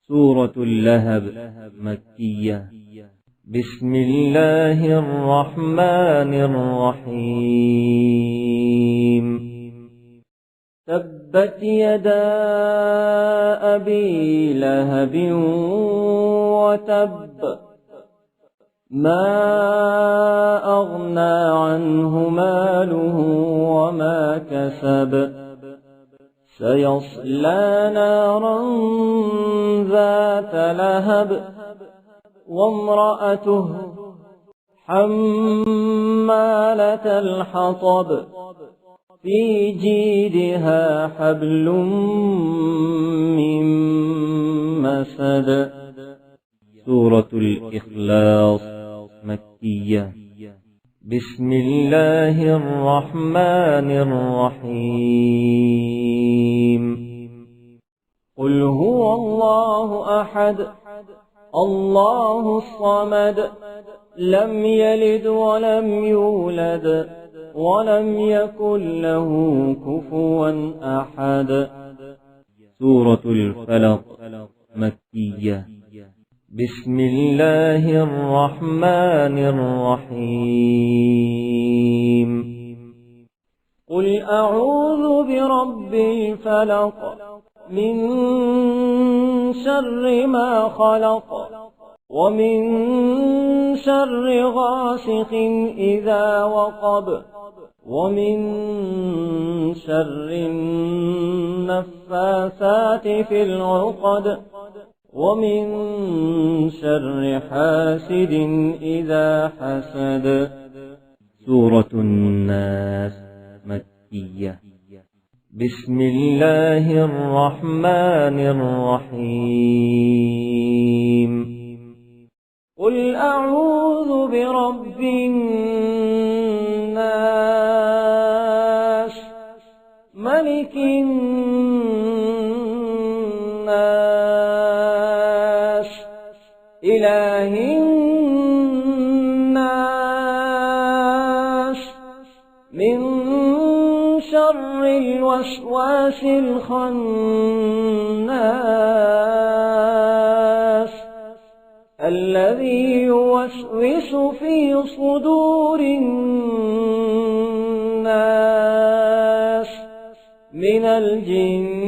سورة اللهب مكية. بسم الله الرحمن الرحيم. تبت يدا أبي لهب وتب، ما أغنى عنه ماله وما كسب، سيصلى نارا ذات لهب، وامرأته حمالة الحطب، في جيدها حبل من مسد. سورة الإخلاص مكية. بسم الله الرحمن الرحيم. قل هو الله أحد الله الصمد، لم يلد ولم يولد ولم يكن له كفوا أحد. سورة الفلق مكية. بسم الله الرحمن الرحيم. قل أعوذ برب الفلق، من شر ما خلق، ومن شر غاسق إذا وقب، ومن شر النفاثات في العقد، ومن شر حاسد إذا حسد. سورة الناس مكية. بسم الله الرحمن الرحيم. قل أعوذ برب الناس، ملك الناس، إله الناس، من شر الوسواس الخناس، الذي يوسوس في صدور الناس من الجن